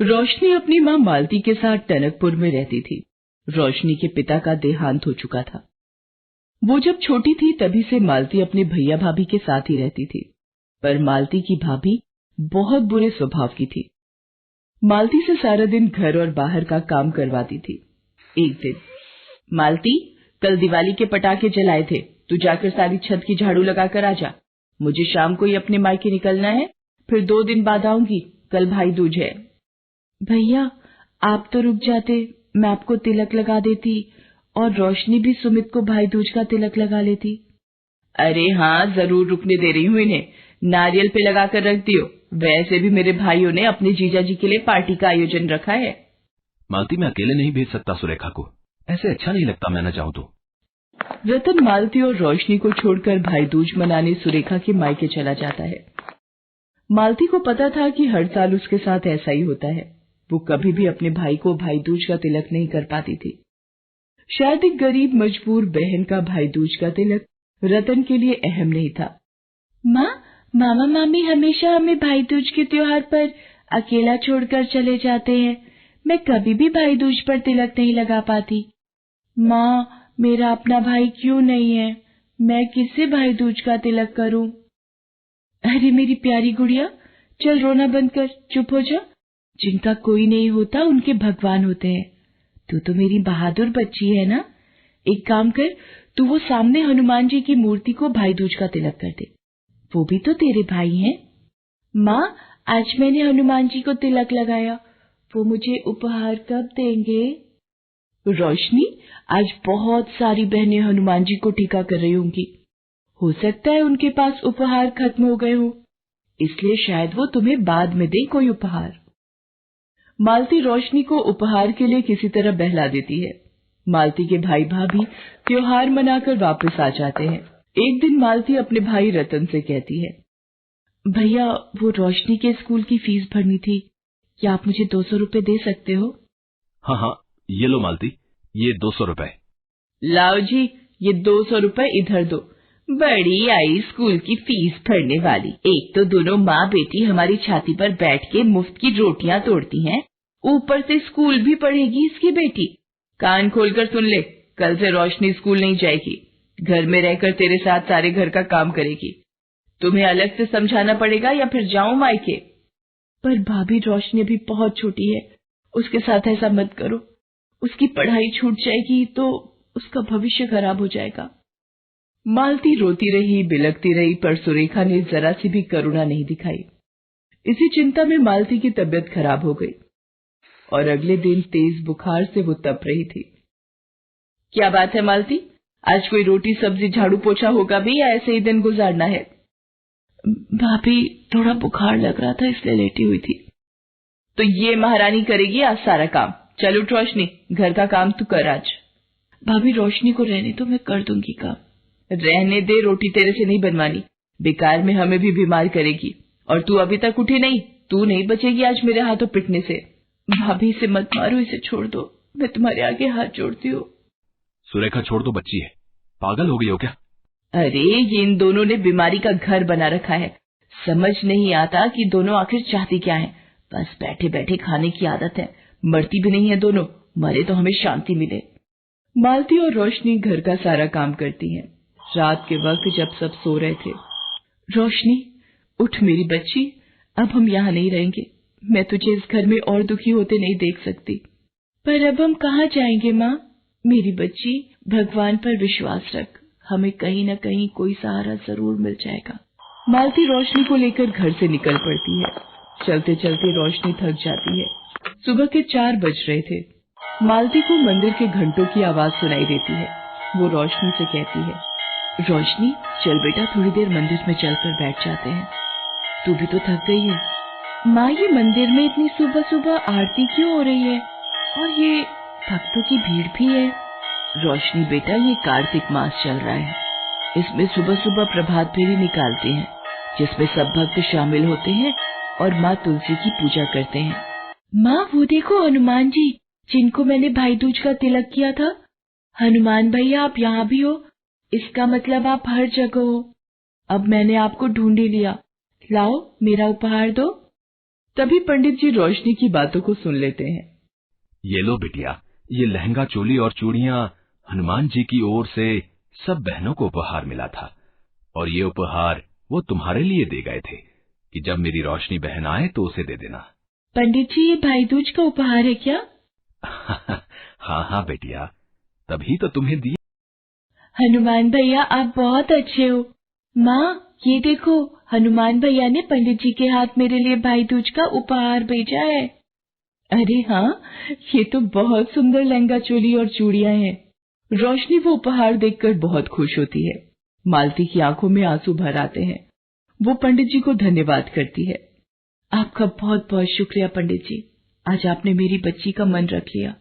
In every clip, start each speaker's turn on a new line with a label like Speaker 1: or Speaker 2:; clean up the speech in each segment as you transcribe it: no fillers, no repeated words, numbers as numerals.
Speaker 1: रोशनी अपनी माँ मालती के साथ टनकपुर में रहती थी। रोशनी के पिता का देहांत हो चुका था। वो जब छोटी थी तभी से मालती अपने भैया भाभी के साथ ही रहती थी, पर मालती की भाभी बहुत बुरे स्वभाव की थी। मालती से सारा दिन घर और बाहर का काम करवाती थी। एक दिन, मालती, कल दिवाली के पटाखे जलाए थे, तू जाकर सारी छत की झाड़ू लगाकर आ जा। मुझे शाम को ही अपने मायके निकलना है, फिर 2 दिन बाद आऊंगी। कल भाई दूज है। भैया, आप तो रुक जाते, मैं आपको तिलक लगा देती और रोशनी भी सुमित को भाई दूज का तिलक लगा लेती। अरे हाँ, जरूर रुकने दे रही हूँ इन्हें। नारियल पे लगा कर रख दियो। वैसे भी मेरे भाइयों ने अपने जीजा जी के लिए पार्टी का आयोजन रखा है।
Speaker 2: मालती, मैं अकेले नहीं भेज सकता सुरेखा को, ऐसे अच्छा नहीं लगता मैं न चाहूँ तो।
Speaker 1: रतन मालती और रोशनी को छोड़कर भाई दूज मनाने सुरेखा के मायके चला जाता है। मालती को पता था कि हर साल उसके साथ ऐसा ही होता है। वो कभी भी अपने भाई को भाई दूज का तिलक नहीं कर पाती थी। शायद एक गरीब मजबूर बहन का भाई दूज का तिलक रतन के लिए अहम नहीं था। माँ, मामा मामी हमेशा हमें भाई दूज के त्योहार पर अकेला छोड़कर चले जाते हैं। मैं कभी भी भाई दूज पर तिलक नहीं लगा पाती। माँ, मेरा अपना भाई क्यों नहीं है? मैं किससे भाई दूज का तिलक करूं? अरे मेरी प्यारी गुड़िया, चल रोना बंद कर, चुप हो जा। जिनका कोई नहीं होता उनके भगवान होते हैं। तू तो मेरी बहादुर बच्ची है ना। एक काम कर, तू वो सामने हनुमान जी की मूर्ति को भाई दूज का तिलक कर दे। वो भी तो तेरे भाई हैं। माँ, आज मैंने हनुमान जी को तिलक लगाया, वो मुझे उपहार कब देंगे? रोशनी, आज बहुत सारी बहनें हनुमान जी को टीका कर रही होंगी। हो सकता है उनके पास उपहार खत्म हो गए हो, इसलिए शायद वो तुम्हें बाद में दे कोई उपहार। मालती रोशनी को उपहार के लिए किसी तरह बहला देती है। मालती के भाई भाभी त्योहार मनाकर वापस आ जाते हैं। एक दिन मालती अपने भाई रतन से कहती है, भैया, वो रोशनी के स्कूल की फीस भरनी थी, क्या आप मुझे 200 रुपए दे सकते हो?
Speaker 2: हाँ हाँ, ये लो मालती, ये 200 रुपए।
Speaker 1: लाओ जी, ये 200 रुपए इधर दो। बड़ी आई स्कूल की फीस भरने वाली। एक तो दोनों माँ बेटी हमारी छाती पर बैठ के मुफ्त की रोटियां तोड़ती हैं, ऊपर से स्कूल भी पढ़ेगी इसकी बेटी। कान खोलकर सुन ले, कल से रोशनी स्कूल नहीं जाएगी, घर में रहकर तेरे साथ सारे घर का काम करेगी। तुम्हें अलग से समझाना पड़ेगा या फिर जाऊं मायके? पर भाभी, रोशनी अभी बहुत छोटी है, उसके साथ ऐसा मत करो। उसकी पढ़ाई छूट जाएगी तो उसका भविष्य खराब हो जाएगा। मालती रोती रही, बिलखती रही, पर सुरेखा ने जरा सी भी करुणा नहीं दिखाई। इसी चिंता में मालती की तबीयत खराब हो गई और अगले दिन तेज बुखार से वो तप रही थी। क्या बात है मालती, आज कोई रोटी सब्जी झाड़ू पोछा होगा भी या ऐसे ही दिन गुजारना है? भाभी, थोड़ा बुखार लग रहा था इसलिए लेटी हुई थी। तो ये महारानी करेगी आज सारा काम। चल उठ रोशनी, घर का काम तू कर आज। भाभी, रोशनी को रहने तो मैं कर दूंगी काम। रहने दे, रोटी तेरे से नहीं बनवानी, बेकार में हमें भी बीमार करेगी। और तू अभी तक उठी नहीं, तू नहीं बचेगी आज मेरे हाथों पिटने से। भाभी, इसे मत मारो, इसे छोड़ दो, मैं तुम्हारे आगे हाथ जोड़ती हूँ।
Speaker 2: सुरेखा, छोड़ दो, बच्ची है, पागल हो गई हो क्या?
Speaker 1: अरे, ये इन दोनों ने बीमारी का घर बना रखा है। समझ नहीं आता कि दोनों आखिर चाहती क्या है। बस बैठे बैठे खाने की आदत है। मरती भी नहीं है दोनों, मरे तो हमें शांति मिले। मालती और रोशनी घर का सारा काम करती हैं। रात के वक्त जब सब सो रहे थे, रोशनी, उठ मेरी बच्ची, अब हम यहाँ नहीं रहेंगे। मैं तुझे इस घर में और दुखी होते नहीं देख सकती। पर अब हम कहाँ जाएंगे माँ? मेरी बच्ची, भगवान पर विश्वास रख, हमें कहीं न कहीं कोई सहारा जरूर मिल जाएगा। मालती रोशनी को लेकर घर से निकल पड़ती है। चलते चलते रोशनी थक जाती है। सुबह के 4 बज रहे थे। मालती को मंदिर के घंटों की आवाज सुनाई देती है। वो रोशनी से कहती है, रोशनी, चल बेटा, थोड़ी देर मंदिर में चलकर बैठ जाते हैं। तू भी तो थक गई है। माँ, ये मंदिर में इतनी सुबह सुबह आरती क्यों हो रही है? और ये भक्तों की भीड़ भी है। रोशनी बेटा, ये कार्तिक मास चल रहा है, इसमें सुबह सुबह प्रभात फेरी निकालते हैं, जिसमें सब भक्त शामिल होते हैं और माँ तुलसी की पूजा करते हैं। माँ, वो देखो हनुमान जी, जिनको मैंने भाई दूज का तिलक किया था। हनुमान भैया, आप यहाँ भी हो, इसका मतलब आप हर जगह हो। अब मैंने आपको ढूंढ ही लिया। लाओ, मेरा उपहार दो। तभी पंडित जी रोशनी की बातों को सुन लेते हैं।
Speaker 2: ये लो बिटिया, ये लहंगा, चोली और चूड़ियां हनुमान जी की ओर से सब बहनों को उपहार मिला था, और ये उपहार वो तुम्हारे लिए दे गए थे कि जब मेरी रोशनी बहन आए तो उसे दे देना।
Speaker 1: पंडित जी, ये भाई दूज का उपहार है क्या?
Speaker 2: हाँ हाँ बेटिया, तभी तो तुम्हें दिए।
Speaker 1: हनुमान भैया, आप बहुत अच्छे हो। माँ, ये देखो, हनुमान भैया ने पंडित जी के हाथ मेरे लिए भाई दूज का उपहार भेजा है। अरे हाँ, ये तो बहुत सुंदर लहंगा, चोली और चूड़ियां हैं। रोशनी वो उपहार देखकर बहुत खुश होती है। मालती की आंखों में आंसू भर आते हैं। वो पंडित जी को धन्यवाद करती है। आपका बहुत बहुत शुक्रिया पंडित जी, आज आपने मेरी बच्ची का मन रख लिया,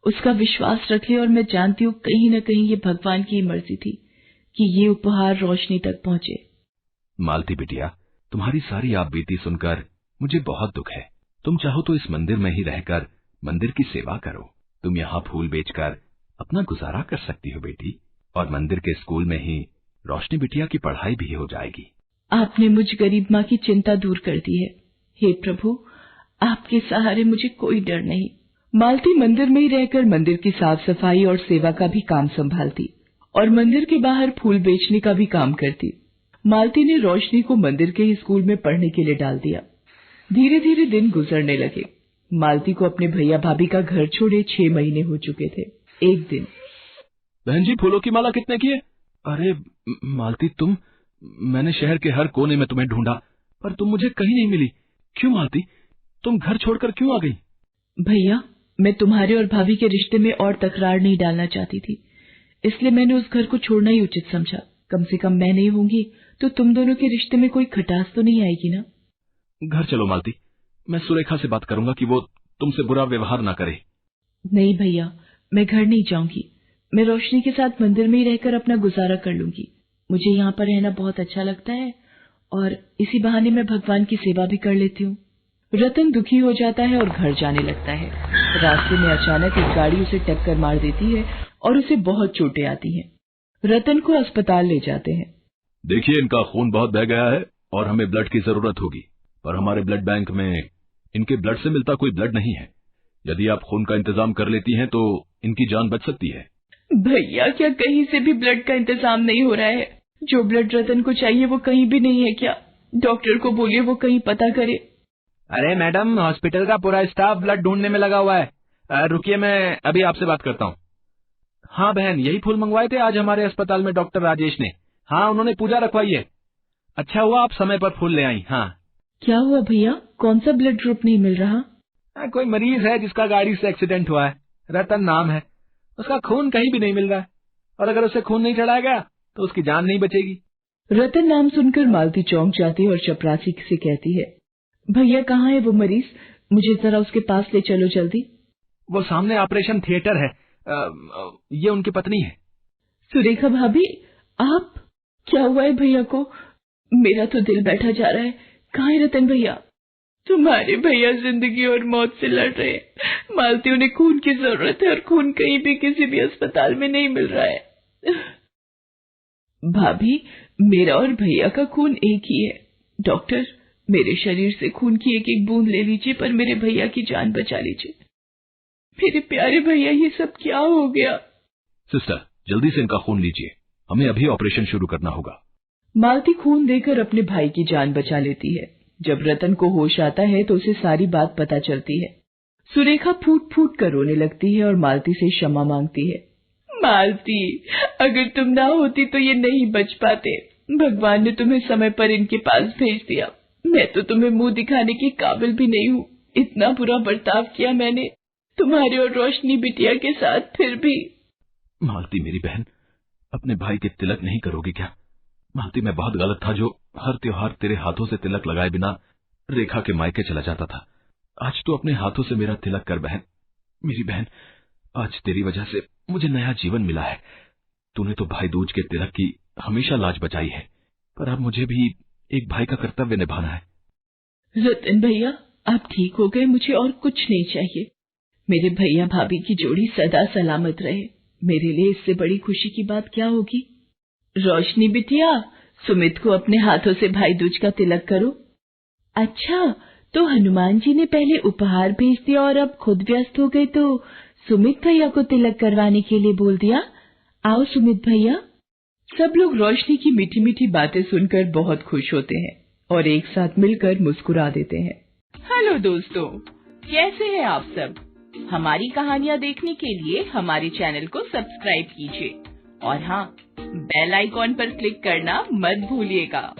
Speaker 1: उसका विश्वास रख लिया, और मैं जानती हूँ कहीं न कहीं ये भगवान की मर्जी थी कि ये उपहार रोशनी तक पहुंचे।
Speaker 2: मालती बिटिया, तुम्हारी सारी आप बीती सुनकर मुझे बहुत दुख है। तुम चाहो तो इस मंदिर में ही रहकर मंदिर की सेवा करो। तुम यहाँ फूल बेचकर अपना गुजारा कर सकती हो बेटी, और मंदिर के स्कूल में ही रोशनी बिटिया की पढ़ाई भी हो जाएगी।
Speaker 1: आपने मुझ गरीब माँ की चिंता दूर कर दी है। हे प्रभु, आपके सहारे मुझे कोई डर नहीं। मालती मंदिर में ही रहकर मंदिर की साफ सफाई और सेवा का भी काम संभालती और मंदिर के बाहर फूल बेचने का भी काम करती। मालती ने रोशनी को मंदिर के ही स्कूल में पढ़ने के लिए डाल दिया। धीरे धीरे दिन गुजरने लगे। मालती को अपने भैया भाभी का घर छोड़े 6 महीने हो चुके थे। एक दिन,
Speaker 2: बहन जी, फूलों की माला कितने की है? अरे मालती, मैंने शहर के हर कोने में तुम्हें ढूंढा, पर तुम मुझे कहीं नहीं मिली। क्यों मालती, तुम घर छोड़कर क्यों आ गई?
Speaker 1: भैया, मैं तुम्हारे और भाभी के रिश्ते में और तकरार नहीं डालना चाहती थी, इसलिए मैंने उस घर को छोड़ना ही उचित समझा। कम से कम मैं नहीं होंगी तो तुम दोनों के रिश्ते में कोई खटास तो नहीं आएगी ना?
Speaker 2: घर चलो मालती, मैं सुरेखा से बात करूंगा कि वो तुमसे बुरा व्यवहार ना करे।
Speaker 1: नहीं भैया, मैं घर नहीं जाऊंगी। मैं रोशनी के साथ मंदिर में ही रहकर अपना गुजारा कर लूंगी। मुझे यहाँ पर रहना बहुत अच्छा लगता है और इसी बहाने मैं भगवान की सेवा भी कर लेती हूँ। रतन दुखी हो जाता है और घर जाने लगता है। रास्ते में अचानक एक गाड़ी उसे टक्कर मार देती है और उसे बहुत चोटें आती हैं। रतन को अस्पताल ले जाते हैं।
Speaker 2: देखिए, इनका खून बहुत बह गया है और हमें ब्लड की जरूरत होगी, पर हमारे ब्लड बैंक में इनके ब्लड से मिलता कोई ब्लड नहीं है। यदि आप खून का इंतजाम कर लेती हैं तो इनकी जान बच सकती है।
Speaker 1: भैया, क्या कहीं से भी ब्लड का इंतजाम नहीं हो रहा है? जो ब्लड रतन को चाहिए वो कहीं भी नहीं है क्या? डॉक्टर को बोलिए वो कहीं पता करे।
Speaker 3: अरे मैडम, हॉस्पिटल का पूरा स्टाफ ब्लड ढूंढने में लगा हुआ है। रुकिए, मैं अभी आपसे बात करता हूँ। हाँ बहन, यही फूल मंगवाए थे आज हमारे अस्पताल में डॉक्टर राजेश ने। हाँ, उन्होंने पूजा रखवाई है। अच्छा हुआ आप समय पर फूल ले आई। हाँ।
Speaker 1: क्या हुआ भैया, कौन सा ब्लड ग्रुप नहीं मिल रहा?
Speaker 3: कोई मरीज है जिसका गाड़ी से एक्सीडेंट हुआ है, रतन नाम है, उसका खून कहीं भी नहीं मिल रहा है, और अगर उसे खून नहीं चढ़ाया गया तो उसकी जान नहीं बचेगी।
Speaker 1: रतन नाम सुनकर मालती चौंक जाती है और चपरासी से कहती है, भैया कहाँ है वो मरीज? मुझे जरा उसके पास ले चलो जल्दी।
Speaker 3: वो सामने ऑपरेशन थिएटर है। ये उनकी पत्नी है।
Speaker 1: सुरेखा भाभी, आप? क्या हुआ है भैया को? मेरा तो दिल बैठा जा रहा है। कहाँ है रतन भैया? तुम्हारे भैया जिंदगी और मौत से लड़ रहे हैं। मालती, उन्हें खून की जरूरत है और खून कहीं भी किसी भी अस्पताल में नहीं मिल रहा है। भाभी, मेरा और भैया का खून एक ही है। डॉक्टर, मेरे शरीर से खून की एक एक बूंद ले लीजिए, पर मेरे भैया की जान बचा लीजिए। मेरे प्यारे भैया, ये सब क्या हो गया?
Speaker 2: सिस्टर, जल्दी से इनका खून लीजिए, हमें अभी ऑपरेशन शुरू करना होगा।
Speaker 1: मालती खून देकर अपने भाई की जान बचा लेती है। जब रतन को होश आता है तो उसे सारी बात पता चलती है। सुरेखा फूट फूट कर रोने लगती है और मालती से क्षमा मांगती है। मालती, अगर तुम ना होती तो ये नहीं बच पाते। भगवान ने तुम्हें समय पर इनके पास भेज दिया। मैं तो तुम्हें मुंह दिखाने के काबिल भी नहीं हूँ। इतना बुरा बर्ताव किया मैंने तुम्हारे और रोशनी बिटिया के साथ, फिर भी।
Speaker 2: मालती मेरी बहन, अपने भाई के तिलक नहीं करोगी क्या? मालती, मैं बहुत गलत था जो हर त्योहार तेरे हाथों से तिलक लगाए बिना रेखा के मायके चला जाता था। आज तो अपने हाथों से मेरा तिलक कर बहन। मेरी बहन, आज तेरी वजह से मुझे नया जीवन मिला है। तूने तो भाई दूज के तिलक की हमेशा लाज बचाई है, पर अब मुझे भी एक भाई का कर्तव्य निभाना है।
Speaker 1: रतन भैया, आप ठीक हो गए, मुझे और कुछ नहीं चाहिए। मेरे भैया भाभी की जोड़ी सदा सलामत रहे। मेरे लिए इससे बड़ी खुशी की बात क्या होगी? रोशनी बिटिया, सुमित को अपने हाथों से भाई दूज का तिलक करो। अच्छा, तो हनुमान जी ने पहले उपहार भेज दिया और अब खुद व्यस्त हो गए तो सुमित भैया को तिलक करवाने के लिए बोल दिया। आओ सुमित भैया। सब लोग रोशनी की मीठी मीठी बातें सुनकर बहुत खुश होते हैं और एक साथ मिलकर मुस्कुरा देते हैं। हेलो दोस्तों, कैसे हैं आप सब? हमारी कहानियाँ देखने के लिए हमारे चैनल को सब्सक्राइब कीजिए और हाँ, बेल आइकॉन पर क्लिक करना मत भूलिएगा।